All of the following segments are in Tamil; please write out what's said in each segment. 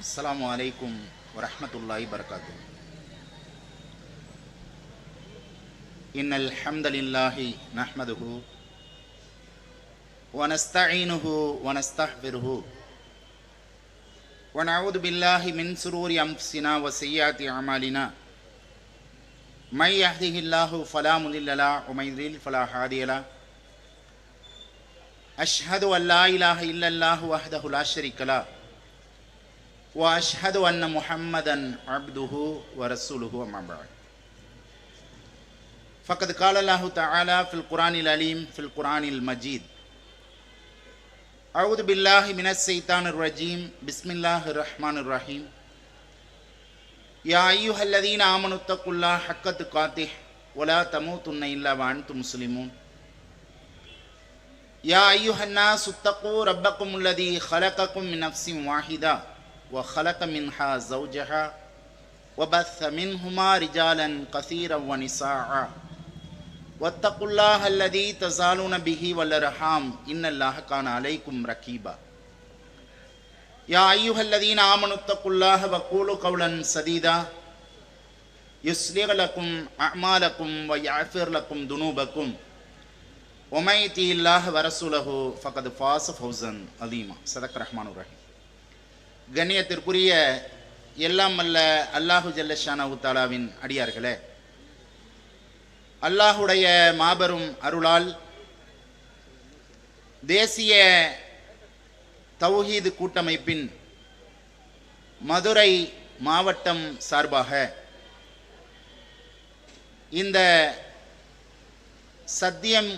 அஸ்ஸலாமு அலைக்கும் வரஹ்மத்துல்லாஹி வபரகாத்துஹு. இன்னல் ஹம்தலில்லாஹி நஹ்மதுஹு வ நஸ்தஈனுஹு வ நஸ்தக்ஃபிருஹு வ நஊது பில்லாஹி மின் ஷுரூரி அன்ஃபுஸினா வ ஸய்யிஆத்தி அமாலினா மை யஹ்திஹில்லாஹு ஃபலா முதில்ல லஹு வ மை யுضلل ஃபலா ஹாதிய லஹு. அஷ்ஹது அன் லா இலாஹ இல்லல்லாஹு வஹ்தஹு லா ஷரீக லஹு وأشهد أن محمدًا عبده ورسوله أما بعد فقد قال الله تعالى في القرآن العليم في القرآن المجيد أعوذ بالله من الشيطان الرجيم بسم الله الرحمن الرحيم يا أيها الذين آمنوا اتقوا الله حق تقاته ولا تموتن إلا وأنتم مسلمون يا أيها الناس اتقوا ربكم الذي خلقكم من نفس واحدة وخلق منها زوجها وبث منهما رجالا كثيرا ونساء واتقوا الله الذي تساءلون به والأرحام إن الله كان عليكم رقيبا يا أيها الذين آمنوا اتقوا الله وقولوا قولا سديدا يصلح لكم أعمالكم ويغفر لكم ذنوبكم ومن يطع الله ورسوله فقد فاز فوزا عظيما. صدق الرحمن الرحيم. கண்ணியத்திற்குரிய எல்லாம் அல்ல அல்லாஹு ஜல்ல ஷானஹு தஆலாவின் அடியார்களே, அல்லாஹுடைய மாபெரும் அருளால் தேசிய தௌஹீது கூட்டமைப்பின் மதுரை மாவட்டம் சார்பாக இந்த சத்தியம்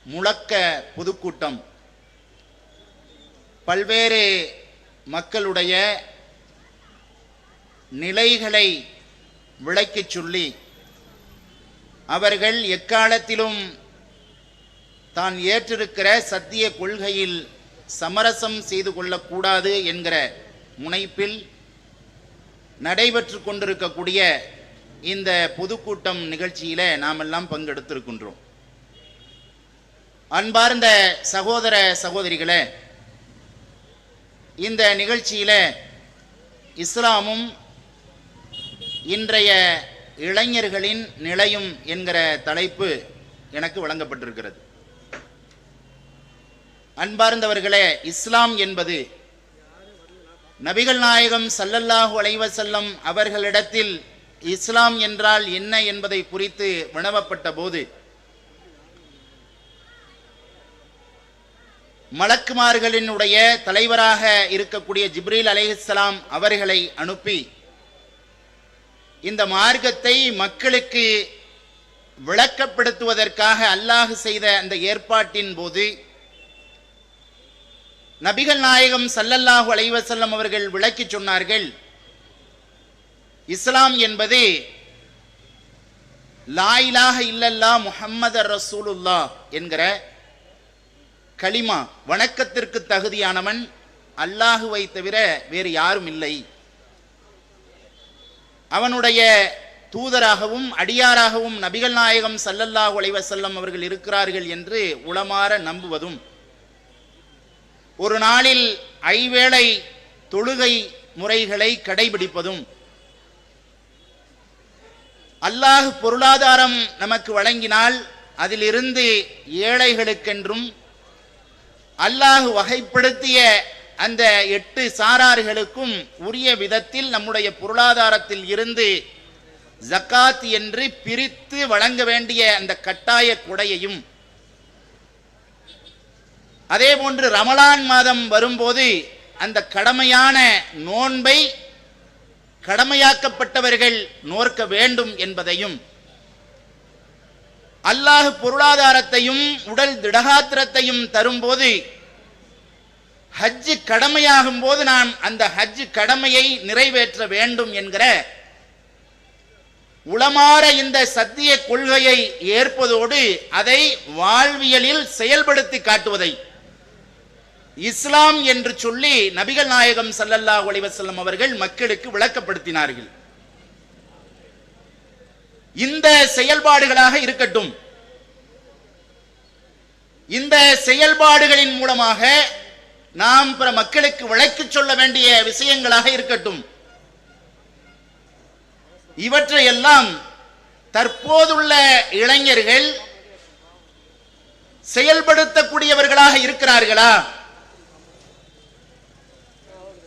முழக்க பொதுக்கூட்டம் பல்வேறு மக்களுடைய நிலைகளை விளக்கிச் சொல்லி அவர்கள் எக்காலத்திலும் தான் ஏற்றிருக்கிற சத்திய கொள்கையில் சமரசம் செய்து கொள்ளக்கூடாது என்கிற முனைப்பில் நடைபெற்று கொண்டிருக்கக்கூடிய இந்த பொதுக்கூட்டம் நிகழ்ச்சியில நாம் எல்லாம் பங்கெடுத்திருக்கின்றோம். அன்பார்ந்த சகோதர சகோதரிகளே, இந்த நிகழ்ச்சியில இஸ்லாமும் இன்றைய இளைஞர்களின் நிலையும் என்கிற தலைப்பு எனக்கு வழங்கப்பட்டிருக்கிறது. அன்பார்ந்தவர்களே, இஸ்லாம் என்பது நபிகள் நாயகம் ஸல்லல்லாஹு அலைஹி வஸல்லம் அவர்களிடத்தில் இஸ்லாம் என்றால் என்ன என்பதை குறித்து வினவப்பட்ட போது மலக்குமார்களினுடைய தலைவராக இருக்கக்கூடிய ஜிப்ரீல் அலைஹிஸ்ஸலாம் அவர்களை அனுப்பி இந்த மார்க்கத்தை மக்களுக்கு விளக்கப்படுத்துவதற்காக அல்லாஹ் செய்த அந்த ஏற்பாட்டின் போது நபிகள் நாயகம் ஸல்லல்லாஹு அலைஹி வஸல்லம் அவர்கள் விளக்கி சொன்னார்கள், இஸ்லாம் என்பது லா இலாஹ இல்லல்லாஹ் முஹம்மது ரசூலுல்லாஹ் என்கிற கலிமா, வணக்கத்திற்கு தகுதியானவன் அல்லாஹுவை தவிர வேறு யாரும் இல்லை, அவனுடைய தூதராகவும் அடியாராகவும் நபிகள் நாயகம் ஸல்லல்லாஹு அலைஹி வஸல்லம் அவர்கள் இருக்கிறார்கள் என்று உளமாற நம்புவதும், ஒரு நாளில் ஐவேளை தொழுகை முறைகளை கடைபிடிப்பதும், அல்லாஹ் பொருளாதாரம் நமக்கு வழங்கினால் அதிலிருந்து ஏழைகளுக்கென்றும் அல்லாஹ் வகைப்படுத்திய அந்த 8 சாரார்களுக்கும் உரிய விதத்தில் நம்முடைய பொருளாதாரத்தில் இருந்து ஜக்காத் என்று பிரித்து வழங்க வேண்டிய அந்த கட்டாய கொடையையும், அதே போன்று ரமலான் மாதம் வரும்போது அந்த கடமையான நோன்பை கடமையாக்கப்பட்டவர்கள் நோற்க வேண்டும் என்பதையும், அல்லாஹ் பொருளாதாரத்தையும் உடல் திடகாத்திரத்தையும் தரும்போது ஹஜ் கடமையாகும் போது நாம் அந்த ஹஜ் கடமையை நிறைவேற்ற வேண்டும் என்கிற உளமாற இந்த சத்திய கொள்கையை ஏற்பதோடு அதை வாழ்வியலில் செயல்படுத்தி காட்டுவதை இஸ்லாம் என்று சொல்லி நபிகள் நாயகம் ஸல்லல்லாஹு அலைஹி வஸல்லம் அவர்கள் மக்களுக்கு விளக்கப்படுத்தினார்கள். இந்த செயல்பாடுகளாக இருக்கட்டும், இந்த செயல்பாடுகளின் மூலமாக நாம் பிற மக்களுக்கு விளக்கி சொல்ல வேண்டிய விஷயங்களாக இருக்கட்டும், இவற்றையெல்லாம் தற்போதுள்ள இளைஞர்கள் செயல்படுத்தக்கூடியவர்களாக இருக்கிறார்களா?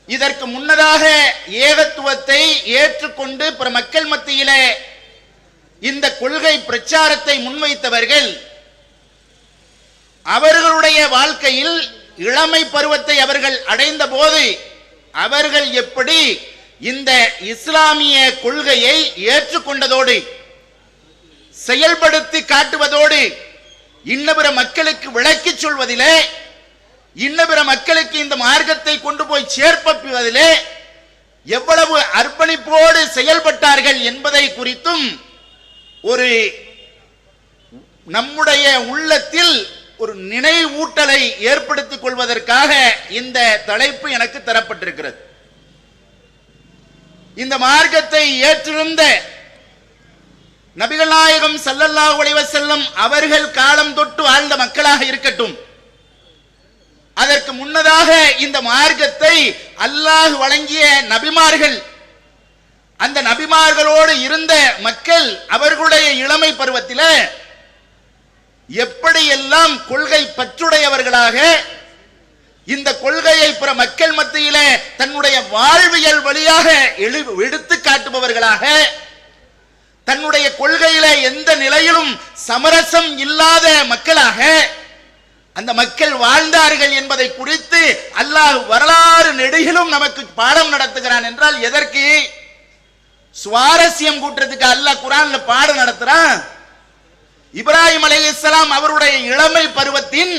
இதற்கு முன்னதாக ஏகத்துவத்தை ஏற்றுக்கொண்டு பிற மக்கள் மத்தியிலே இந்த கொள்கை பிரச்சாரத்தை முன்வைத்தவர்கள் அவர்களுடைய வாழ்க்கையில் இளமை பருவத்தை அவர்கள் அடைந்த போது அவர்கள் எப்படி இந்த இஸ்லாமிய கொள்கையை ஏற்றுக்கொண்டதோடு செயல்படுத்தி காட்டுவதோடு இன்ன பிற மக்களுக்கு விளக்கி சொல்வதிலே, இன்ன பிற மக்களுக்கு இந்த மார்க்கத்தை கொண்டு போய் சேர்ப்பதிலே எவ்வளவு அர்ப்பணிப்போடு செயல்பட்டார்கள் என்பதை குறித்தும் ஒரு நம்முடைய உள்ளத்தில் ஒரு நினைவூட்டலை ஏற்படுத்திக் கொள்வதற்காக இந்த தலைப்பு எனக்கு தரப்பட்டிருக்கிறது. இந்த மார்க்கத்தை ஏற்றிருந்த நபிகள் நாயகம் ஸல்லல்லாஹு அலைஹி வஸல்லம் அவர்கள் காலம் தொட்டு வாழ்ந்த மக்களாக இருக்கட்டும், அதற்கு முன்னதாக இந்த மார்க்கத்தை அல்லாஹ் வழங்கிய நபிமார்கள், அந்த நபிமார்களோடு இருந்த மக்கள் அவர்களுடைய இளமை பருவத்தில் எப்படியெல்லாம் கொள்கை பற்றுடையவர்களாக இந்த கொள்கையை பிற மக்கள் மத்தியிலே தன்னுடைய வாழ்வியல் வழியாக எடுத்து காட்டுபவர்களாக, தன்னுடைய கொள்கையில எந்த நிலையிலும் சமரசம் இல்லாத மக்களாக அந்த மக்கள் வாழ்ந்தார்கள் என்பதை குறித்து அல்லாஹ் வரலாறு நெடுகிலும் நமக்கு பாடம் நடத்துகிறான். என்றால் எதற்கு? சுவாரஸ்யம் கூட்டுறதுக்கு அல்லாஹ் குர்ஆன்ல பாடம் நடத்துறான். இப்ராஹிம் அலைஹிஸ்ஸலாம் அவருடைய இளமை பருவத்தின்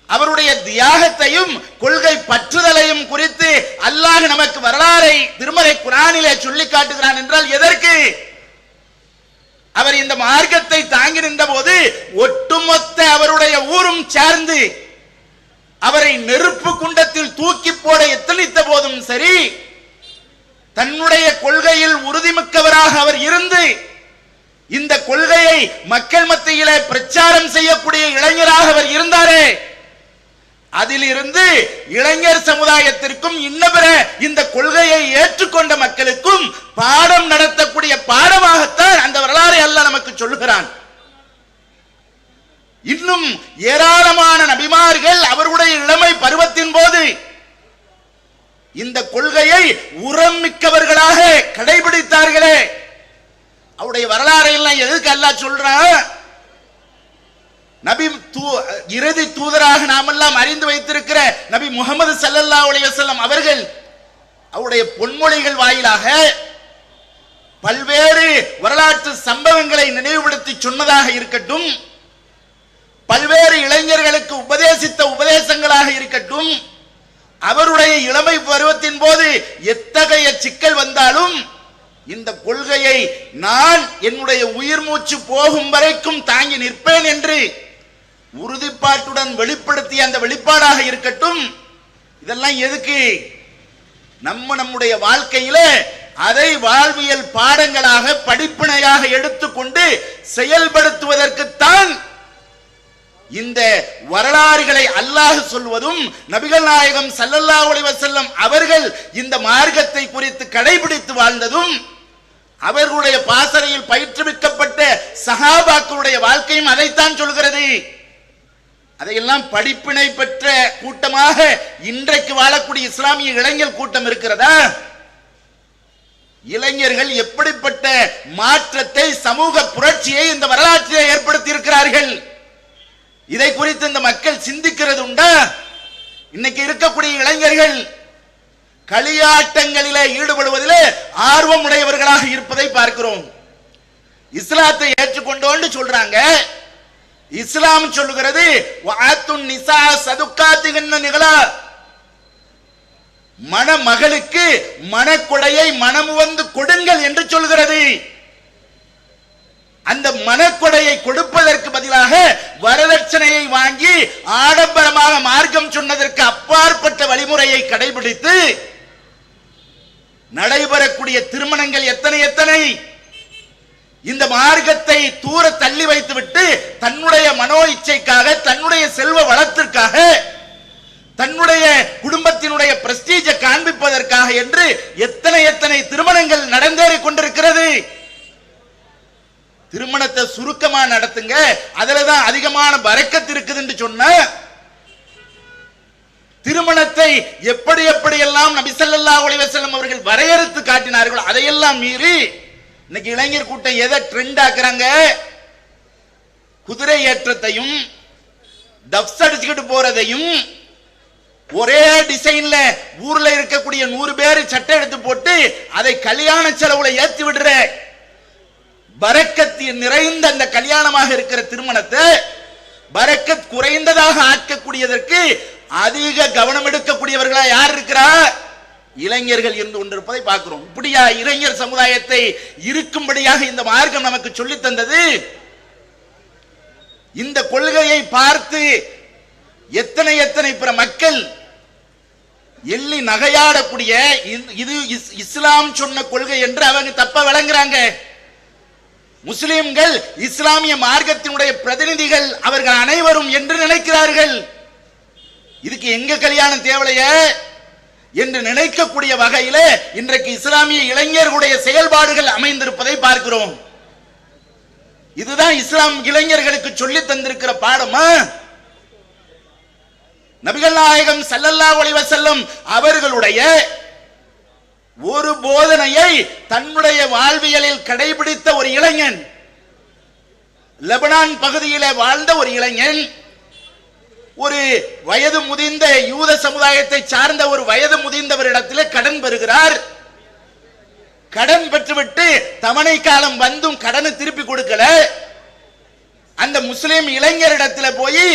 அவருடைய தியாகத்தையும் கொள்கை பற்றுதலையும் குறித்து அல்லாஹ் நமக்கு வரலாறை திருமறை குர்ஆனிலே சொல்லி காட்டுகிறான். என்றால் எதற்கு? அவர் இந்த மார்க்கத்தை தாங்கி நின்ற போது ஒட்டுமொத்த அவருடைய ஊரும் சார்ந்து அவரை நெருப்பு குண்டத்தில் தூக்கி போட எத்தனித்த போதும் சரி, தன்னுடைய கொள்கையில் உறுதிமிக்கவராக அவர் இருந்து இந்த கொள்கையை மக்கள் மத்தியிலே பிரச்சாரம் செய்யக்கூடிய இளைஞராக அவர் இருந்தாரே, அதிலிருந்து இளைஞர் சமுதாயத்திற்கும் இன்னபிற இந்த கொள்கையை ஏற்றுக்கொண்ட மக்களுக்கும் பாடம் நடத்தக்கூடிய பாடமாகத்தான் அந்த வரலாறை அல்லாஹ் நமக்கு சொல்லுகிறான். இன்னும் ஏராளமான நபிமார்கள் அவர்களுடைய இளமை பருவத்தின் போது இந்த கொள்கையை உரமிக்கவர்களாக கடைபிடித்தார்களே, அவருடைய வரலாறை எல்லாம் எதுக்கு அல்லாஹ் சொல்றான்? நபி இறுதி தூதராக நாமெல்லாம் அறிந்து வைத்திருக்கிற நபி முஹம்மது ஸல்லல்லாஹு அலைஹி வஸல்லம் அவர்கள் அவருடைய பொன்மொழிகள் வாயிலாக பல்வேறு வரலாற்று சம்பவங்களை நினைவுபடுத்தி சொன்னதாக இருக்கட்டும், பல்வேறு இளைஞர்களுக்கு உபதேசித்த உபதேசங்களாக இருக்கட்டும், அவருடைய இளமை பருவத்தின் போது எத்தகைய சிக்கல் வந்தாலும் இந்த கொள்கையை நான் என்னுடைய உயிர் மூச்சு போகும் வரைக்கும் தாங்கி நிற்பேன் என்று உறுதிப்பாட்டுடன் வெளிப்படுத்திய அந்த வெளிப்பாடாக இருக்கட்டும். இதெல்லாம் எதுக்கு? நம்முடைய வாழ்க்கையில அதை வாழ்வியல் பாடங்களாக படிப்பினையாக எடுத்துக்கொண்டு செயல்படுத்துவதற்குத்தான் இந்த வரலாறுகளை அல்லாஹ் சொல்வதும் நபிகள் நாயகம் ஸல்லல்லாஹு அலைஹி வஸல்லம் அவர்கள் இந்த மார்க்கத்தை குறித்து கடைபிடித்து வாழ்ந்ததும் அவர்களுடைய பாசறையில் பயிற்றுவிக்கப்பட்ட சஹாபாக்களுடைய வாழ்க்கையும் அதைத்தான் சொல்கிறது. அதையெல்லாம் படிப்பினை பெற்ற கூட்டமாக இன்றைக்கு வாழக்கூடிய இஸ்லாமிய இளைஞர் கூட்டம் இருக்கிறதா? இளைஞர்கள் எப்படிப்பட்ட மாற்றத்தை, சமூக புரட்சியை இந்த வரலாற்றிலே ஏற்படுத்தி இருக்கிறார்கள், இதை குறித்து இந்த மக்கள் சிந்திக்கிறது உண்டா? இன்னைக்கு இருக்கக்கூடிய இளைஞர்கள் களியாட்டங்களிலே ஈடுபடுவதிலே ஆர்வம் உடையவர்களாக இருப்பதை பார்க்கிறோம். இஸ்லாத்தை ஏற்றுக்கொண்டோன்னு சொல்றாங்க. இஸ்லாம் சொல்லுகிறது வஅத்துன் நிசா சதுகாத்திகன்ன நிகழா, மணமகளுக்கு மணக்கொடையை மனமுவந்து கொடுங்கள் என்று சொல்கிறது. அந்த மனக்கொடையை கொடுப்பதற்கு பதிலாக வரதட்சணையை வாங்கி ஆடம்பரமாக மார்க்கம் சொன்னதற்கு அப்பாற்பட்ட வழிமுறையை கடைபிடித்து நடைபெறக்கூடிய திருமணங்கள் எத்தனை எத்தனை! இந்த மார்க்கத்தை தூர தள்ளி வைத்துவிட்டு தன்னுடைய மனோ இச்சைக்காக, தன்னுடைய செல்வ வளத்திற்காக தன்னுடைய குடும்பத்தினுடைய பிரஸ்டீஜை காண்பிப்பதற்காக என்று எத்தனை எத்தனை திருமணங்கள் நடந்தேறிக் கொண்டிருக்கிறது. திருமணத்தை சுருக்கமா நடத்துங்க, அதுலதான் அதிகமான பரக்கத் இருக்குதுன்னு சொன்ன திருமணத்தை எப்படி எப்படியெல்லாம் நபி ஸல்லல்லாஹு அலைஹி வஸல்லம் அவர்கள் வரையறுத்து காட்டினார்கள், அதையெல்லாம் மீறி இன்னைக்கு இளைஞர் கூட்டம் எதை ட்ரெண்ட் ஆக்குறாங்க? குதிரை ஏற்றத்தையும் டப்ஸ் அடிச்சுக்கிட்டு போறதையும் ஒரே டிசைன்ல ஊர்ல இருக்கக்கூடிய 100 பேர் சட்டை எடுத்து போட்டு அதை கல்யாண செலவுல ஏற்றி விடுற பரக்கத் நிறைந்த அந்த கல்யாணமாக இருக்கிற திருமணத்தை பரக்கத் குறைந்ததாக ஆக்கக்கூடியதற்கு அதிக கவனம் எடுக்கக்கூடியவர்களா யார் இருக்கிறா? இளைஞர்கள் இருந்து கொண்டிருப்பதை பார்க்கிறோம். இப்படியா இளைஞர் சமுதாயத்தை இருக்கும்படியாக இந்த மார்க்கம் நமக்கு சொல்லி தந்தது? இந்த கொள்கையை பார்த்து எத்தனை எத்தனை பிற மக்கள் எள்ளி நகையாடக்கூடிய இது இஸ்லாம் சொன்ன கொள்கை என்று அவங்க தப்ப விளங்குறாங்க. முஸ்லிம்கள் இஸ்லாமிய மார்க்கத்தினுடைய பிரதிநிதிகள் அவர்கள் அனைவரும் என்று நினைக்கிறார்கள். இதுக்கு எங்க கல்யாணம் தேவைய என்று நினைக்கக்கூடிய வகையில இன்றைக்கு இஸ்லாமிய இளைஞர்களுடைய செயல்பாடுகள் அமைந்திருப்பதை பார்க்கிறோம். இதுதான் இஸ்லாம் இளைஞர்களுக்கு சொல்லி தந்திருக்கிற பாடமா? நபிகள் நாயகம் ஸல்லல்லாஹு அலைஹி வஸல்லம் அவர்களுடைய ஒரு போதனையை தன்னுடைய வாழ்வியலில் கடைபிடித்த ஒரு இளைஞன், லெபனான் பகுதியிலே வாழ்ந்த ஒரு இளைஞன், ஒரு வயது முதிர்ந்த யூத சமுதாயத்தை சார்ந்த ஒரு வயது முதிர்ந்தவரிடத்திலே கடன் பெறுகிறார். கடன் பெற்றுவிட்டு தவணை காலம் வந்தும் கடனை திருப்பி கொடுக்கல. அந்த முஸ்லிம் இளைஞரிடத்தில் போய்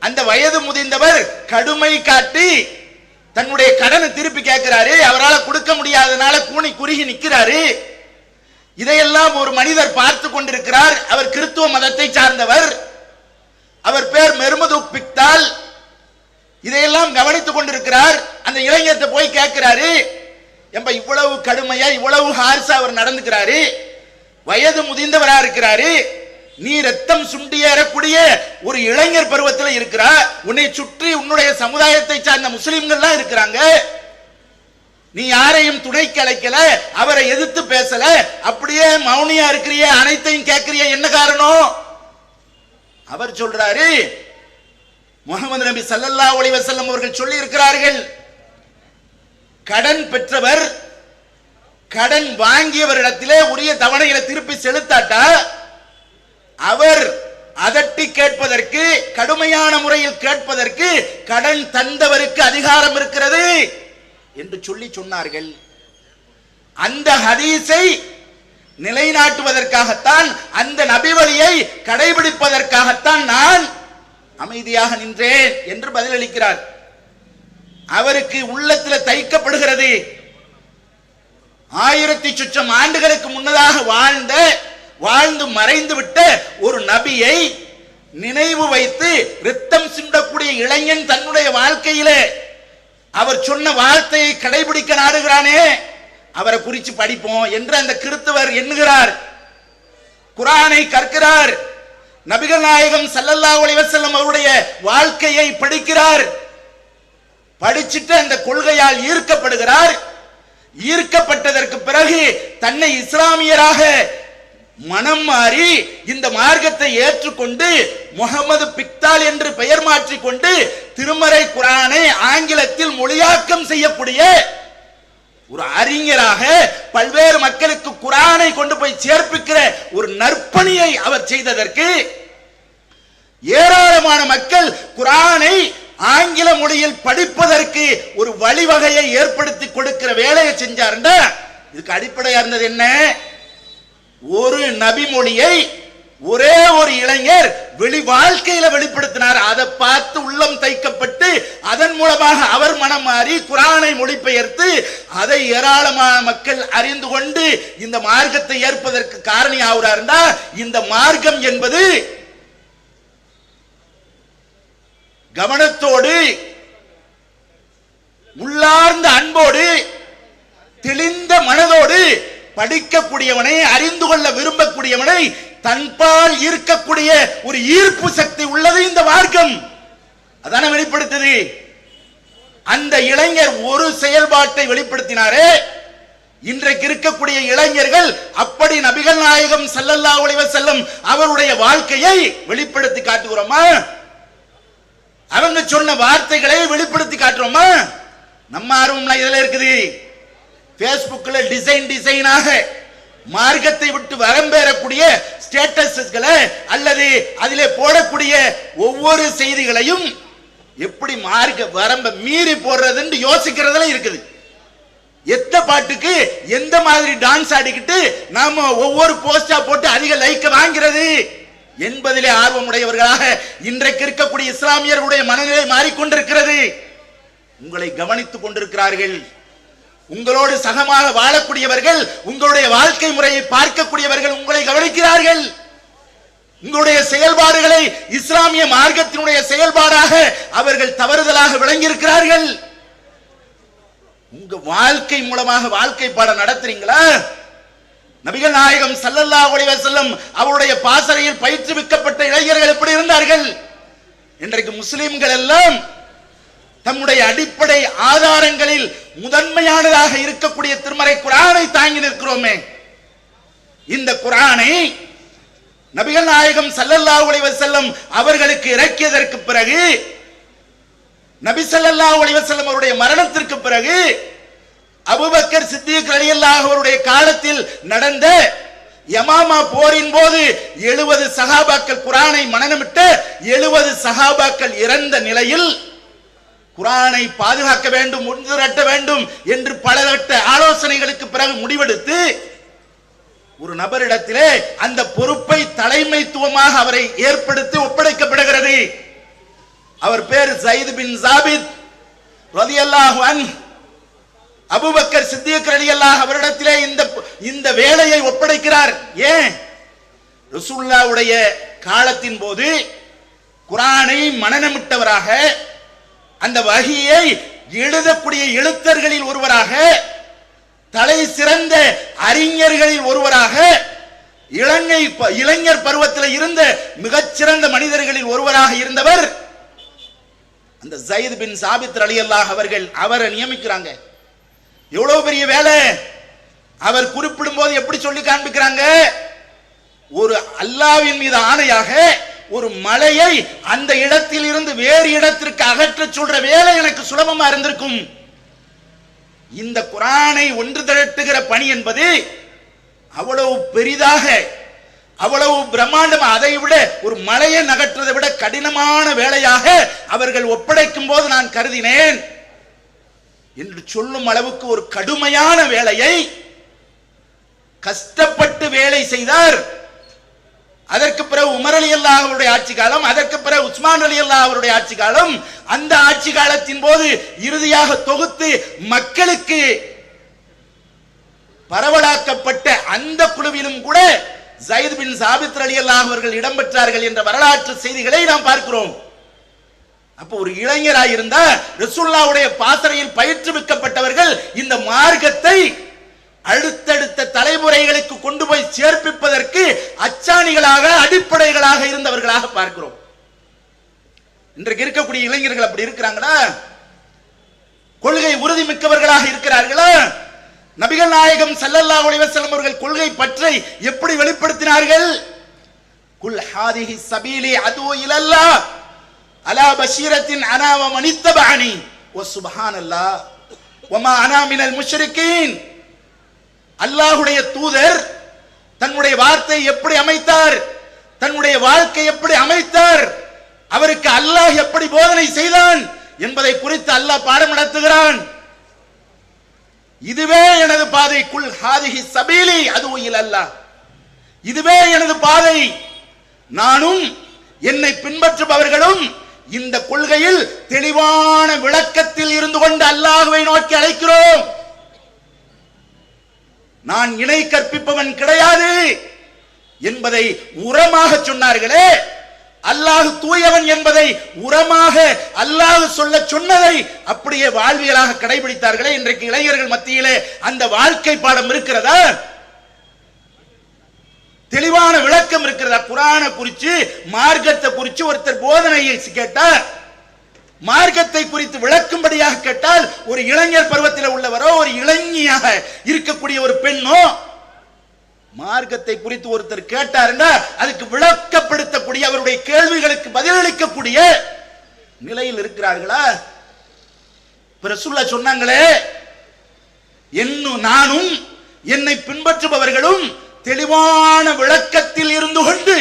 அந்த வயது முதிர்ந்தவர் கடுமை காட்டி தன்னுடைய கடனை திருப்பி கேட்கிறாரு. அவரால் கொடுக்க முடியாதனால கூனி குறுகி நிற்கிறாரு. இதையெல்லாம் ஒரு மனிதர் பார்த்து கொண்டிருக்கிறார். அவர் கிறிஸ்துவ மதத்தை சார்ந்தவர். அவர் பேர் மெர்மது பிக்தால். இதையெல்லாம் கவனித்துக் கொண்டிருக்கிறார். அந்த இளைஞர்கிட்ட போய் கேட்கிறாரு, ஏம்பா இவ்வளவு கடுமையா இவ்வளவு ஹார்ஸா அவர் நடந்துக்கிறாரு, வயது முதிர்ந்தவரா இருக்கிறாரு, நீ ரத்தம் சுண்டியேறக்கூடிய ஒரு இளைஞர் பருவத்தில் இருக்கிறா, உன்னை சுற்றி உன்னுடைய சமுதாயத்தை சார்ந்த முஸ்லிம்கள்லாம் இருக்கிறாங்க, நீ யாரையும் துணைக்கு அழைக்கல, அவரை எதிர்த்து பேசல, அப்படியே மௌனியா இருக்கிறிய, அனைத்தையும் கேட்கிறிய, என்ன காரணம்? அவர் சொல்றாரு, முஹம்மது நபி ஸல்லல்லாஹு அலைஹி வஸல்லம் அவர்கள் சொல்லி இருக்கிறார்கள், கடன் பெற்றவர் கடன் வாங்கியவரிடத்திலே உரிய தவணைகளை திருப்பி செலுத்தாட்டா அவர் அதட்டி கேட்பதற்கு, கடுமையான முறையில் கேட்பதற்கு கடன் தந்தவருக்கு அதிகாரம் இருக்கிறது என்று சொல்லி சொன்னார்கள். அந்த ஹதீஸை நிலைநாட்டுவதற்காகத்தான், அந்த நபி வழியை கடைபிடிப்பதற்காகத்தான் நான் அமைதியாக நின்றேன் என்று பதிலளிக்கிறார். அவருக்கு உள்ளத்தில் தைக்கப்படுகிறது, 1000 சொச்சம் ஆண்டுகளுக்கு முன்னதாக வாழ்ந்து மறைந்து விட்ட ஒரு நபியை நினைவு வைத்து ரத்தம் சிந்தக்கூடிய இளைஞன் தன்னுடைய வாழ்க்கையிலே அவர் சொன்ன வார்த்தையை கடைபிடிக்க நாடுகிறானே, அவரை குறித்து படிப்போம் என்று அந்த கிறிஸ்தவர் எண்ணுகிறார். குர்ஆனை கற்கிறார். நபிகள் நாயகம் ஸல்லல்லாஹு அலைஹி வஸல்லம் அவருடைய வாழ்க்கையை படிக்கிறார். படிச்சுட்டு அந்த கொள்கையால் ஈர்க்கப்படுகிறார். ஈர்க்கப்பட்டதற்கு பிறகு தன்னை இஸ்லாமியராக மனம் மாறி இந்த மார்க்கத்தை ஏற்றுக்கொண்டு முஹம்மது பிக்தால் என்று பெயர் மாற்றிக்கொண்டு திருமறை குர்ஆனை ஆங்கிலத்தில் மொழியாக்கம் செய்யக்கூடிய ஒரு அறிஞராக பல்வேறு மக்களுக்கு குர்ஆனை கொண்டு போய் சேர்ப்பிக்கிற ஒரு நற்பணியை அவர் செய்ததற்கு ஏராளமான மக்கள் குர்ஆனை ஆங்கில மொழியில் படிப்பதற்கு ஒரு வழிவகையை ஏற்படுத்தி கொடுக்கிற வேலையை செஞ்சாருண்டா, இதுக்கு அடிப்படையா இருந்தது என்ன? ஒரு நபி மொழியை ஒரே ஒரு இளைஞர் வெளி வாழ்க்கையில வெளிப்படுத்தினார். அதை பார்த்து உள்ளம் தைக்கப்பட்டு அதன் மூலமாக அவர் மனம் மாறி குர்ஆனை மொழிபெயர்த்து அதை ஏராளமான மக்கள் அறிந்து கொண்டு இந்த மார்க்கத்தை ஏற்பதற்கு காரணி ஆகுறாருன்னா, இந்த மார்க்கம் என்பது கவனத்தோடு, உள்ளார்ந்த அன்போடு, தெளிந்த மனதோடு படிக்கக்கூடியவனை, அறிந்து கொள்ள விரும்பக்கூடியவனை தன்பால் ஈர்க்கக்கூடிய ஒரு ஈர்ப்பு சக்தி உள்ளது இந்த மார்க்கம். அதான வெளிப்படுத்துது. அந்த இளைஞர் ஒரு செயல்பாட்டை வெளிப்படுத்தினாரே, இன்றைக்கு இருக்கக்கூடிய இளைஞர்கள் அப்படி நபிகள் நாயகம் ஸல்லல்லாஹு அலைஹி வஸல்லம் அவருடைய வாழ்க்கையை வெளிப்படுத்தி காட்டுகிறோமா? அவங்க சொன்ன வார்த்தைகளை வெளிப்படுத்தி காட்டுறோமா? நம்ம ஆர்வம்லாம் இதுல இருக்குது. பேஸ்புக்ல டிசைனாக மார்க்கத்தை விட்டு வரம்பேறக்கூடிய ஸ்டேட்டஸ்களை அல்லது அதிலே போடக்கூடிய ஒவ்வொரு செய்திகளையும் எப்படி மார்க்க வரம்ப மீறி போடுறதுன்னு யோசிக்கிறதுல இருக்குது. எத்த பாட்டுக்கு எந்த மாதிரி டான்ஸ் ஆடிக்கிட்டு நாம ஒவ்வொரு போஸ்டா போட்டு அதிக லைக் வாங்கிறது என்பதிலே ஆர்வமுடையவர்களாக இன்றைக்கு இருக்கக்கூடிய இஸ்லாமியர்களுடைய மனநிலை மாறிக்கொண்டிருக்கிறது. உங்களை கவனித்துக் கொண்டிருக்கிறார்கள். உங்களோடு சகமாக வாழக்கூடியவர்கள், உங்களுடைய வாழ்க்கை முறையை பார்க்கக்கூடியவர்கள் உங்களை கவனிக்கிறார்கள். உங்களுடைய செயல்பாடுகளை இஸ்லாமிய மார்க்கத்தினுடைய செயல்பாடாக அவர்கள் தவறுதலாக விளங்கியிருக்கிறார்கள். உங்க வாழ்க்கை மூலமாக வாழ்க்கை பாடம் நடத்துறீங்களா? நபிகள் நாயகம் ஸல்லல்லாஹு அலைஹி வஸல்லம் அவருடைய பாசறையில் பயிற்றுவிக்கப்பட்ட இளைஞர்கள் எப்படி இருந்தார்கள்? இன்றைக்கு முஸ்லிம்கள் எல்லாம் தம்முடைய அடிப்படை ஆதாரங்களில் முதன்மையானதாக இருக்கக்கூடிய திருமறை குர்ஆனை தாங்கி நிற்கிறோமே. இந்த குர்ஆனை நபிகள் நாயகம் ஸல்லல்லாஹு அலைஹி வஸல்லம் அவர்களுக்கு இறக்கியதற்கு பிறகு, நபி ஸல்லல்லாஹு அலைஹி வஸல்லம் அவருடைய மரணத்திற்கு பிறகு, அபூபக்கர் சித்திக் ரலியல்லாஹு அவருடைய காலத்தில் நடந்த யமாமா போரின் போது 70 சஹாபாக்கள் குர்ஆனை மனனமிட்ட 70 சஹாபாக்கள் இறந்த நிலையில் குர்ஆனை பாதுகாக்க வேண்டும், முன்திரட்ட வேண்டும் என்று பலவட்ட ஆலோசனைகளுக்கு பிறகு முடிவெடுத்து ஒரு நபரிடத்திலே அந்த பொறுப்பை தலைமைத்துவமாக அவரை ஏற்படுத்தி ஒப்படைக்கப்படுகிறது. அவர் பேர் ஸைத் பின் ஸாபித் ரலியல்லாஹு அன்ஹு. அபூபக்கர் சித்திக் ரலியல்லாஹு அவரிடத்திலே இந்த வேலையை ஒப்படைக்கிறார். ஏன்? ரசூலுல்லாஹ்வுடைய காலத்தின் போது குர்ஆனை மனனமிட்டவராக, அந்த வஹியை எழுதக்கூடிய எழுத்தர்களில் ஒருவராக, தலை சிறந்த அறிஞர்களில் ஒருவராக, இளைஞர் பருவத்தில் இருந்த மிகச்சிறந்த மனிதர்களில் ஒருவராக இருந்தவர் அந்த ஸைத் பின் ஸாபித் ரலியல்லாஹு அவர்கள். அவரை நியமிக்கிறாங்க. எவ்வளவு பெரிய வேலை! அவர் குறிப்பிடும் போது எப்படி சொல்லி காண்பிக்கிறாங்க? ஒரு அல்லாஹ்வின் மீது ஆணையாக ஒரு மலையை அந்த இடத்தில் இருந்து வேறு இடத்திற்கு அகற்ற சொல்ற வேலை எனக்கு சுலபமா இருந்திருக்கும். இந்த குர்ஆனை ஒன்று திரட்டுகிற பணி என்பது அவ்வளவு பெரிதாக, அவ்வளவு பிரம்மாண்டம், அதை விட ஒரு மலையை நகற்றுவதை விட கடினமான வேலையாக அவர்கள் ஒப்படைக்கும் போது நான் கருதினேன் என்று சொல்லும் அளவுக்கு ஒரு கடுமையான வேலையை கஷ்டப்பட்டு வேலை செய்தார். அதற்கு பிறகு உமர் ரலியல்லாஹு அவருடைய ஆட்சி காலம், அதற்கு பிறகு உஸ்மான் ரலியல்லாஹு அவருடைய ஆட்சி காலம். அந்த ஆட்சி காலத்தின் போது இறுதியாக தொகுத்து மக்களுக்கு பரவலாக்கப்பட்ட அந்த குழுவிலும் கூட ஸைத் பின் ஸாபித் ரலியல்லாஹு அவர்கள் இடம்பெற்றார்கள் என்ற வரலாற்று செய்திகளை நாம் பார்க்கிறோம். அப்போ ஒரு இளைஞராக இருந்தா, ரசூலுல்லாஹ்வுடைய பாசறையில் பயிற்றுவிக்கப்பட்டவர்கள் இந்த மார்க்கத்தை அடுத்தடுத்த தலைமுறைகளுக்கு கொண்டு போய் சேர்ப்பிப்பதற்கு அச்சாணிகளாக, அடிப்படைகளாக இருந்தவர்களாக பார்க்கிறோம். இன்றைக்கு இருக்கக்கூடிய இளைஞர்கள் அப்படி இருக்கிறாங்களா? கொள்கை உறுதி மிக்கவர்களாக இருக்கிறார்களா? நபிகள் நாயகம் ஸல்லல்லாஹு அலைஹி வஸல்லம் அவர்கள் கொள்கை பற்றி எப்படி வெளிப்படுத்தினார்கள்? குல் ஹாதிஹி ஸபீலி அது இலல்லாஹ் அலா பஷீரத்தின் அனா வ மனித்தபஅனி வ சுப்ஹானல்லாஹ் வ மா அனா மினல் முஷ்ரிகீன். அல்லாஹ்வுடைய தூதர் தன்னுடைய வார்த்தை எப்படி அமைத்தார், தன்னுடைய வாழ்க்கை எப்படி அமைத்தார், அவருக்கு அல்லாஹ் எப்படி போதனை செய்தான் என்பதை குறித்து அல்லாஹ் பாடம் நடத்துகிறான். இதுவே எனது பாதை, குல் ஹாதிஹி ஸபீலி அது இலல்லாஹ், இதுவே எனது பாதை, நானும் என்னை பின்பற்றுபவர்களும் இந்த கொள்கையில் தெளிவான விளக்கத்தில் இருந்து கொண்டு அல்லாஹ்வை நோக்கி அழைக்கிறோம். நான் இணை கற்பிப்பவன் கிடையாது என்பதை உரமாக சொன்னார்களே, அல்லாஹ் தூயவன் என்பதை உரமாக அல்லாஹ் சொல்ல சொன்னதை அப்படியே வாழ்வியலாக கடைபிடித்தார்களே. இன்றைக்கு இளைஞர்கள் மத்தியிலே அந்த வாழ்க்கை பாடம் இருக்கிறதா? தெளிவான விளக்கம் இருக்கிறதா? குர்ஆனை குறித்து, மார்க்கத்தை குறித்து ஒருத்தர் போதனையை கேட்டா மார்க்கத்தை குறித்து விளக்கும்படியாக கேட்டால் ஒரு இளைஞர் பருவத்தில் உள்ளவரோ ஒரு இளைஞியாக இருக்கக்கூடிய ஒரு பெண்ணோ மார்க்கத்தை குறித்து ஒருத்தர் கேட்டாருன்னா அதுக்கு விளக்கப்படுத்தக்கூடிய அவருடைய கேள்விகளுக்கு பதிலளிக்கக்கூடிய நிலையில் இருக்கிறார்களா? ரசூலுல்லாஹ் சொன்னாங்களே, நானும் என்னை பின்பற்றுபவர்களும் தெளிவான விளக்கத்தில் இருந்து கொண்டு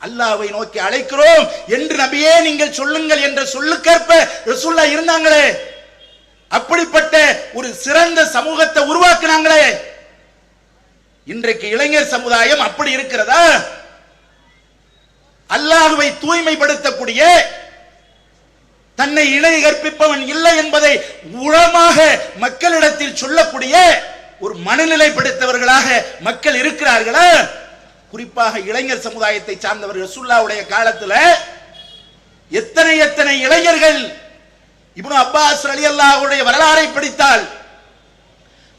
அல்லாஹ்வை நோக்கி அழைக்கிறோம் என்று நபியே நீங்கள் சொல்லுங்கள் என்ற சொல்லுக்கேற்ப ரசூலுல்லாஹ் இருந்தாங்களே. அப்படிப்பட்ட ஒரு சிறந்த சமூகத்தை உருவாக்குனாங்களே. இன்றைக்கு இளைஞர் சமுதாயம் அப்படி இருக்கிறதா? அல்லாஹ்வை தூய்மைப்படுத்தக்கூடிய, தன்னை இணை கற்பிப்பவன் இல்லை என்பதை உளமாக மக்களிடத்தில் சொல்லக்கூடிய ஒரு மனநிலைப்படுத்தவர்களாக மக்கள் இருக்கிறார்களா? குறிப்பாக இளைஞர் சமுதாயத்தை சார்ந்தவர்கள். ரசூலுல்லாஹ்வுடைய காலத்தில் எத்தனை எத்தனை இளைஞர்கள் இப்னு அப்பாஸ் ரலியல்லாஹுடைய வரலாறை படித்தால்,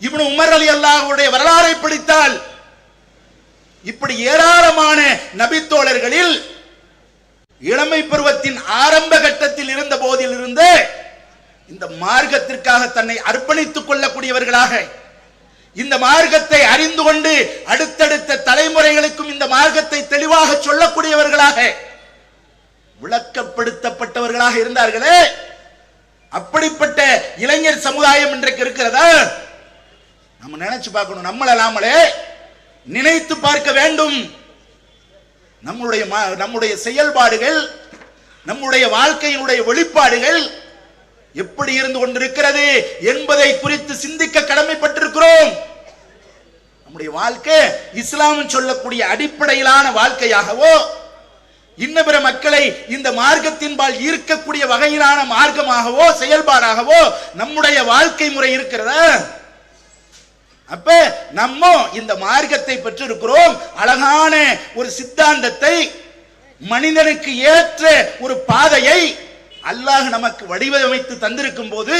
இப்னு உமர் ரலியல்லாஹுடைய வரலாறை படித்தால், இப்படி ஏராளமான நபித்தோழர்களில் இளமை பருவத்தின் ஆரம்ப கட்டத்தில் இருந்த போதில் இருந்து இந்த மார்க்கத்திற்காக தன்னை அர்ப்பணித்துக் கொள்ளக்கூடியவர்களாக, இந்த மார்க்கத்தை அறிந்து கொண்டு அடுத்தடுத்த தலைமுறைகளுக்கும் இந்த மார்க்கத்தை தெளிவாக சொல்லக்கூடியவர்களாக, விளக்கப்படுத்தப்பட்டவர்களாக இருந்தார்களே. அப்படிப்பட்ட இளைஞர் சமுதாயம் இன்றைக்கு இருக்கிறதா? நம்ம நினைச்சு பார்க்கணும். நாமளே நினைத்து பார்க்க வேண்டும். நம்முடைய செயல்பாடுகள், நம்முடைய வாழ்க்கையினுடைய வெளிப்பாடுகள் எப்படி இருந்து கொண்டிருக்கிறது என்பதை குறித்து சிந்திக்க கடமைப்பட்டிருக்கிறோம். நம்முடைய வாழ்க்கை இஸ்லாம் சொல்லக்கூடிய அடிப்படையிலான வாழ்க்கையாகவோ, இன்ன பிற மக்களை இந்த மார்க்கத்தின்பால் ஈர்க்கக்கூடிய வகையிலான மார்க்கமாகவோ செயல்பாடாகவோ நம்முடைய வாழ்க்கை முறை இருக்கிறதா? அப்ப நம்ம இந்த மார்க்கத்தை பெற்றிருக்கிறோம். அழகான ஒரு சித்தாந்தத்தை, மனிதனுக்கு ஏற்ற ஒரு பாதையை அல்லாஹ் நமக்கு வடிவமைத்து தந்திருக்கும் போது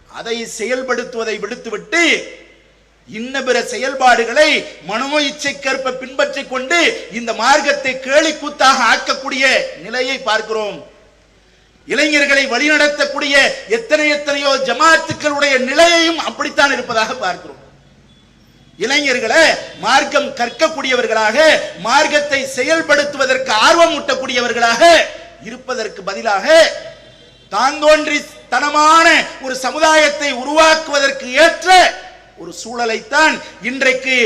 அதை செயல்படுத்துவதை விடுத்துவிட்டு இன்ன பிற செயல்பாடுகளை மனோ இச்சைக்கேற்ப பின்பற்றிக் கொண்டு இந்த மார்க்கத்தை கேலிக்கூத்தாக ஆக்கக்கூடிய நிலையை பார்க்கிறோம். இளைஞர்களை வழிநடத்தக்கூடிய எத்தனையோ ஜமாத்துக்களுடைய நிலையையும் அப்படித்தான் இருப்பதாக பார்க்கிறோம். இளைஞர்களை மார்க்கம் கற்கக்கூடியவர்களாக, மார்க்கத்தை செயல்படுத்துவதற்கு ஆர்வம் ஊட்டக்கூடியவர்களாக இருப்பதற்கு பதிலாக தாந்தோன்றி தனமான ஒரு சமுதாயத்தை உருவாக்குவதற்கு ஏற்ற ஒரு சூழலைத்தான் இன்றைக்கு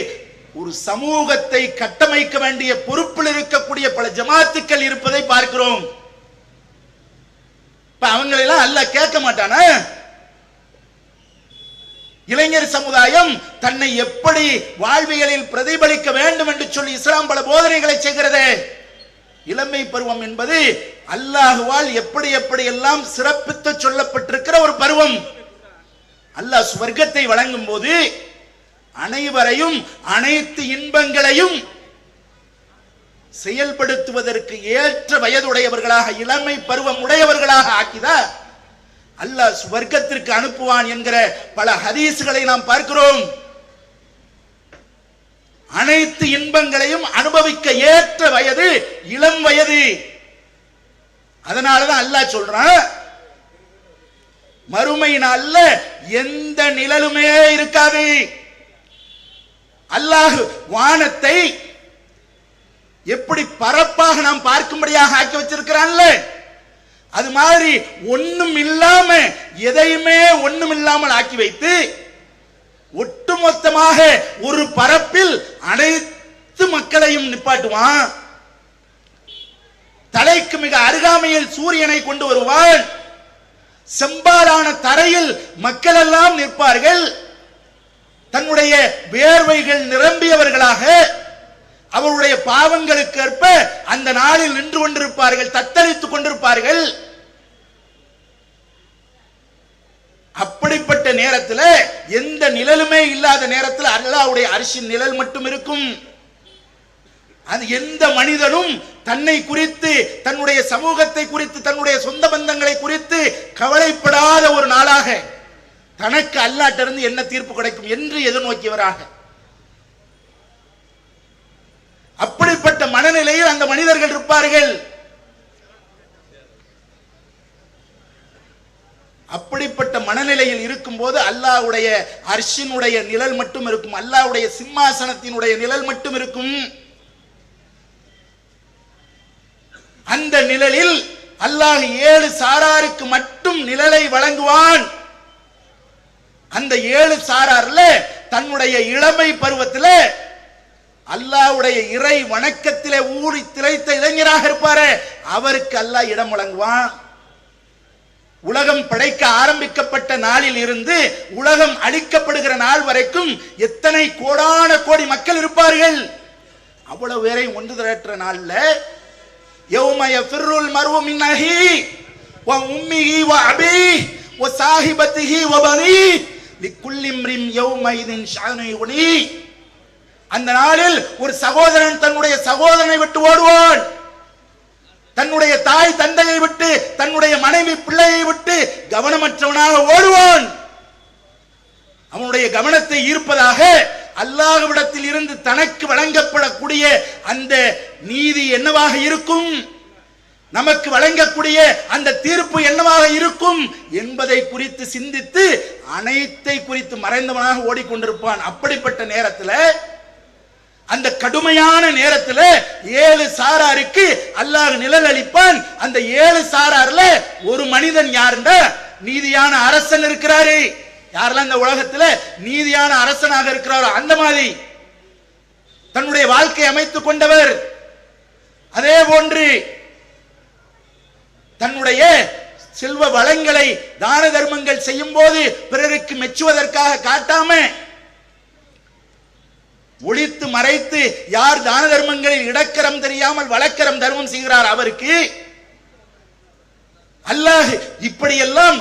ஒரு சமூகத்தை கட்டமைக்க வேண்டிய பொறுப்பில் இருக்கக்கூடிய பல ஜமாத்துக்கள் இருப்பதை பார்க்கிறோம். அவங்களெல்லாம் அல்லாஹ் கேட்க மாட்டானா? இளைஞர் சமுதாயம் தன்னை எப்படி வாழ்வியலில் பிரதிபலிக்க வேண்டும் என்று சொல்லி இஸ்லாம் பல போதனைகளை செய்கிறது. இளமை பருவம் என்பது அல்லாஹுவால் எப்படி எல்லாம் சிறப்பித்து சொல்லப்பட்டிருக்கிற ஒரு பருவம். அல்லாஹ் சுவர்க்கத்தை வழங்கும் போது அனைவரையும் அனைத்து இன்பங்களையும் செயல்படுத்துவதற்கு ஏற்ற வயதுடையவர்களாக, இளமை பருவம் உடையவர்களாக ஆக்கிதா அல்லாஹ் சுவர்க்கத்திற்கு அனுப்புவான் என்கிற பல ஹதீஸ்களை நாம் பார்க்கிறோம். அனைத்து இன்பங்களையும் அனுபவிக்க ஏற்ற வயது இளம் வயது. அதனாலதான் அல்லாஹ் சொல்றான், மறுமை நாள்ல எந்த நிழலுமே இருக்காது. அல்லாஹ் வானத்தை எப்படி பரப்பாக நாம் பார்க்கும்படியாக ஆக்கி வச்சிருக்கிறான்ல, அது மாதிரி ஒண்ணும் இல்லாம, எதையுமே ஒண்ணும் இல்லாமல் ஆக்கி வைத்து ஒட்டுமொத்தமாக ஒரு பரப்பில் அனைத்து மக்களையும் நிப்பாட்டுவான். தலைக்கு மிக அருகாமையில் சூரியனை கொண்டு வருவான். செம்பாலான தரையில் மக்கள் எல்லாம் நிற்பார்கள். தன்னுடைய வேர்வைகள் நிரம்பியவர்களாக அவருடைய பாவங்களுக்கு ஏற்ப அந்த நாளில் நின்று கொண்டிருப்பார்கள், தத்தளித்துக் கொண்டிருப்பார்கள். அப்படிப்பட்ட நேரத்தில், எந்த நிழலுமே இல்லாத நேரத்தில் அல்லாஹ்வுடைய அர்ஷின் நிழல் மட்டும் இருக்கும். அது எந்த மனிதனும் தன்னை குறித்து, தன்னுடைய சமூகத்தை குறித்து, தன்னுடைய சொந்த பந்தங்களை குறித்து கவலைப்படாத ஒரு நாளாக, தனக்கு அல்லாஹ்விடமிருந்து என்ன தீர்ப்பு கிடைக்கும் என்று எதிர்நோக்கியவராக, அப்படிப்பட்ட மனநிலையில் அந்த மனிதர்கள் இருப்பார்கள். அப்படிப்பட்ட மனநிலையில் இருக்கும்போது அல்லாஹ்வுடைய அர்ஷினுடைய நிழல் மட்டும் இருக்கும், அல்லாஹ்வுடைய சிம்மாசனத்தினுடைய நிழல் மட்டும் இருக்கும். அந்த நிழலில் அல்லாஹ் 7 சாராருக்கு மட்டும் நிழலை வழங்குவான். அந்த 7 சாரார்ல தன்னுடைய இளமை பருவத்தில் அல்லாஹ்வுடைய இறை வணக்கத்திலே ஊறி திளைத்த இளைஞராக இருப்பாரு, அவருக்கு அல்லாஹ் இடம் வழங்குவான். உலகம் படைக்க ஆரம்பிக்கப்பட்ட நாளில் இருந்து உலகம் அழிக்கப்படுகிற நாள் வரைக்கும் எத்தனை கோடான கோடி மக்கள் இருப்பார்கள். அவ்வளவு பேரை ஒன்று திரட்டுற நாள்ல யௌம யஃபிருல் மர்உ மின் அஹீஹி வ உம்மிஹி வ அபீஹி வ ஸாஹிபத்திஹி வ பனீஹி லிக்குல்லி இம்ரின் யௌமைதின் ஷஅனு யுக்னி. அந்த நாளில் ஒரு சகோதரன் தன்னுடைய சகோதரனை விட்டு ஓடுவான், தன்னுடைய தாய் தந்தையை விட்டு, தன்னுடைய மனைவி பிள்ளையை விட்டு கவனமற்றவனாக ஓடுவான். அவனுடைய கவனத்தை ஈர்ப்பதாக அல்லாஹ்விடத்தில் இருந்து தனக்கு வழங்கப்படக்கூடிய அந்த நீதி என்னவாக இருக்கும், நமக்கு வழங்கக்கூடிய அந்த தீர்ப்பு என்னவாக இருக்கும் என்பதை குறித்து சிந்தித்து அனைத்தை குறித்து மறைந்தவனாக ஓடிக்கொண்டிருப்பான். அப்படிப்பட்ட நேரத்தில், அந்த கடுமையான நேரத்தில் 7 சாராருக்கு அல்லாஹ் நிழல் அளிப்பான். அந்த 7 சாரார்ல ஒரு மனிதன் யாருண்டா, நீதியான அரசன் இருக்கிறாரு. யாரெல்லாம் இந்த உலகத்துல நீதியான அரசனாக இருக்கிறாரோ அந்த மாதிரி தன்னுடைய வாழ்க்கை அமைத்துக் கொண்டவர், அதே போன்று தன்னுடைய செல்வ வளங்களை தான தர்மங்கள் செய்யும் போது பிறருக்கு மெச்சுவதற்காக காட்டாம ஒளித்து மறைத்து யார் தான தர்மங்களில் இடக்கரம் தெரியாமல் வலக்கரம் தர்மம் செய்கிறார் அவருக்கு அல்லாஹ் இப்படியெல்லாம்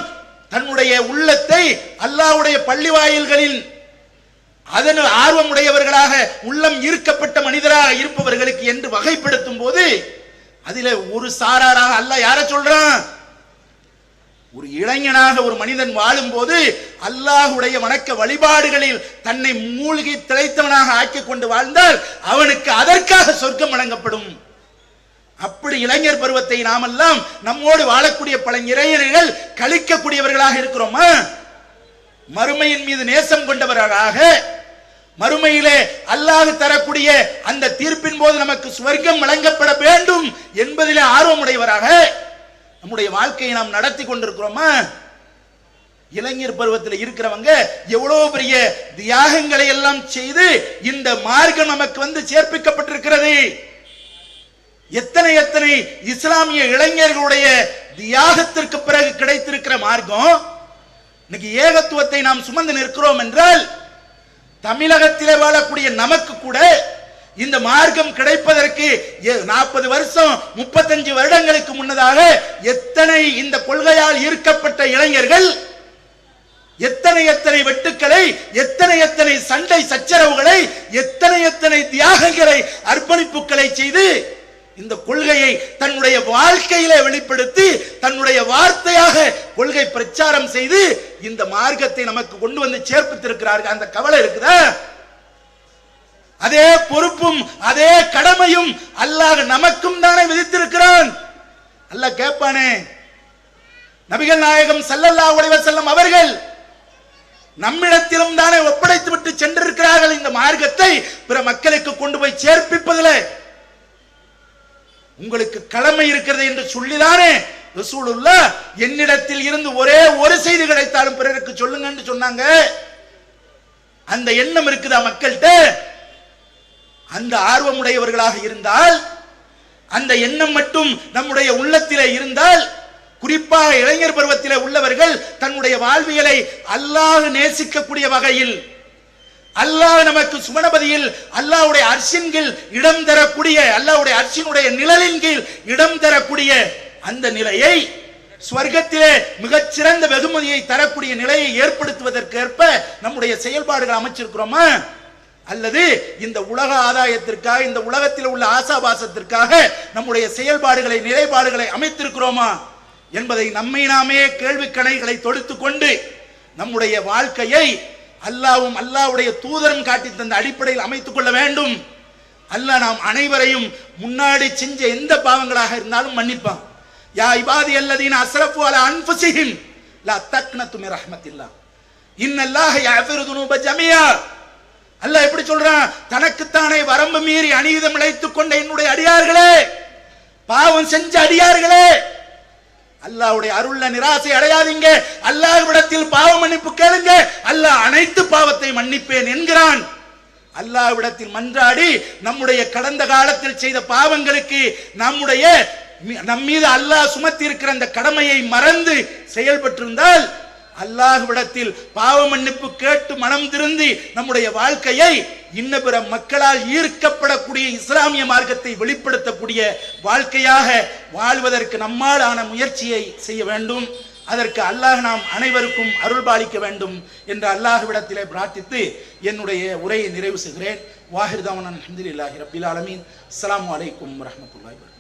தன்னுடைய உள்ளத்தை அல்லாஹ்வுடைய பள்ளி வாயில்களில் அதன் ஆர்வம் உடையவர்களாக உள்ளம் ஈர்க்கப்பட்ட மனிதராக இருப்பவர்களுக்கு என்று வகைப்படுத்தும் போது அதிலே ஒரு சாராராக அல்லாஹ் யாரை சொல்றான், ஒரு இளைஞனாக ஒரு மனிதன் வாழும் போது அல்லாஹ்வுடைய வணக்க வழிபாடுகளில் தன்னை மூழ்கி திளைத்தவனாக ஆக்கிக் கொண்டு வாழ்ந்தால் அவனுக்கு அதற்காக சொர்க்கம் வழங்கப்படும். அப்படி இளைஞர் பருவத்தை நாமெல்லாம் நம்மோடு வாழக்கூடிய பல இளைஞர்கள் கழிக்கக்கூடியவர்களாக இருக்கிறோமா? மறுமையின் மீது நேசம் கொண்டவர்களாக, மறுமையிலே அல்லாஹ் தரக்கூடிய அந்த தீர்ப்பின் போது நமக்கு சொர்க்கம் வழங்கப்பட வேண்டும் என்பதிலே ஆர்வமுடையவராக நம்முடைய வாழ்க்கையை நாம் நடத்தி கொண்டிருக்கிறோமா? இளைஞர் பருவத்தில் இருக்கிறவங்க எவ்வளவு பெரிய தியாகங்களை எல்லாம் செய்து இந்த மார்க்கம் நமக்கு வந்து சேர்ப்பிக்கப்பட்டிருக்கிறது. எத்தனை எத்தனை இஸ்லாமிய இளைஞர்களுடைய தியாகத்திற்கு பிறகு கிடைத்திருக்கிற மார்க்கம். இன்னைக்கு ஏகத்துவத்தை நாம் சுமந்து நிற்கிறோம் என்றால் தமிழகத்திலே வாழக்கூடிய நமக்கு கூட இந்த மார்க்கம் கிடைப்பதற்கு 40 வருஷம் 35 வருடங்களுக்கு முன்னதாக எத்தனை இந்த கொள்கையால் ஈர்க்கப்பட்ட இளைஞர்கள் எத்தனை எத்தனை வெட்டுக்களை, எத்தனை எத்தனை சண்டை சச்சரவுகளை, எத்தனை எத்தனை தியாகங்களை, அர்ப்பணிப்புகளை செய்து இந்த கொள்கையை தன்னுடைய வாழ்க்கையிலே வெளிப்படுத்தி தன்னுடைய வார்த்தையாக கொள்கை பிரச்சாரம் செய்து இந்த மார்க்கத்தை நமக்கு கொண்டு வந்து சேர்ப்பித்திருக்கிறார்கள். அந்த கவலை இருக்குதா? அதே பொறுப்பும் அதே கடமையும் அல்லாஹ் நமக்கும் தானே விதித்திருக்கிறான். அல்லாஹ் கேட்பானே, நபிகள் நாயகம் ஸல்லல்லாஹு அலைஹி வஸல்லம் அவர்கள் நம்மிடத்திலும் தானே ஒப்படைத்து விட்டு சென்றிருக்கிறார்கள். இந்த மார்க்கத்தை பிற மக்களுக்கு கொண்டு போய் சேர்ப்பிப்பதில் உங்களுக்கு கடமை இருக்கிறது என்று சொல்லிதானே ரசூலுல்லாஹ் என்னிடத்தில் இருந்து ஒரே ஒரு செய்தி கிடைத்தாலும் பிறருக்கு சொல்லுங்க என்று சொன்னாங்க. அந்த எண்ணம் இருக்குதா மக்கள்கிட்ட? அந்த ஆர்வமுடையவர்களாக இருந்தால், அந்த எண்ணம் மட்டும் நம்முடைய உள்ளத்திலே இருந்தால், குறிப்பாக இளைஞர் பருவத்திலே உள்ளவர்கள் தன்னுடைய வாழ்வியலை அல்லாஹ் நேசிக்கக்கூடிய வகையில், அல்லாஹ் நமக்கு சுமணபதியில் அல்லாஹ்வுடைய அர்ஷின் கீழ் இடம் தரக்கூடிய, அல்லாஹ்வுடைய அர்ஷினுடைய நிழலின் கீழ் இடம் தரக்கூடிய அந்த நிலையை, ஸ்வர்க்கத்திலே மிகச்சிறந்த வெகுமதியை தரக்கூடிய நிலையை ஏற்படுத்துவதற்கேற்ப நம்முடைய செயல்பாடுகள் அமைச்சிருக்கிறோமா? அல்லது இந்த உலக ஆதாயத்திற்காக, இந்த உலகத்தில் உள்ள ஆசாபாசத்திற்காக நம்முடைய செயல்பாடுகளை, நிலைப்பாடுகளை அமைத்திருக்கிறோமா என்பதை நம்மை நாமே கேள்வி கணைகளை தொடுத்து கொண்டு நம்முடைய வாழ்க்கையை அல்லாஹ்வும் அல்லாஹ்வுடைய தூதரும் காட்டி தந்த அடிப்படையில் அமைத்துக் கொள்ள வேண்டும். அல்லாஹ் நாம் அனைவரையும் முன்னாடி செஞ்ச எந்த பாவங்களாக இருந்தாலும் மன்னிப்பான். யா இபாதி அல்லதீன அஸ்ரஃபு அலா அன்ஃபுஸிஹிம் லா தக்னது மின் ரஹ்மத்தில்லாஹ் இன்னல்லாஹ யஃபிரு துனூப ஜமீஆ. அல்லாஹ் எப்படி சொல்றான்? தனக்குத்தானே வரம்பு மீறி அநீதம் இழைத்துக் கொண்ட என்னுடைய அடியார்களே, பாவம் செஞ்ச அடியார்களே, அல்லாஹ்வுடைய அருள்ல நிராசை அடையாதீங்க, அல்லாஹ்விடத்தில் பாவ மன்னிப்பு கேளுங்க, அல்லாஹ் அனைத்து பாவத்தை மன்னிப்பேன் என்கிறான். அல்லாஹ்விடத்தில் மன்றாடி நம்முடைய கடந்த காலத்தில் செய்த பாவங்களுக்கு நம் மீது அல்லாஹ் சுமத்தி இருக்கிற அந்த கடமையை மறந்து செயல்பட்டிருந்தால் அல்லாஹ்விடத்தில் பாவ மன்னிப்பு கேட்டு மனம் திருந்தி நம்முடைய வாழ்க்கையை இன்ன பிற மக்களால் ஈர்க்கப்படக்கூடிய இஸ்லாமிய மார்க்கத்தை வெளிப்படுத்தக்கூடிய வாழ்க்கையாக வாழ்வதற்கு நம்மால் ஆன முயற்சியை செய்ய வேண்டும். அதற்கு அல்லாஹ் நாம் அனைவருக்கும் அருள்பாலிக்க வேண்டும் என்று அல்லாஹ்விடத்திலே பிரார்த்தித்து என்னுடைய உரையை நிறைவு செய்கிறேன். வாஹிர் தாவானா அல்ஹம்துலில்லாஹி ரப்பில் ஆலமீன். அஸ்ஸலாமு அலைக்கும் வரஹ்மத்துல்லாஹி வபரகாத்துஹு.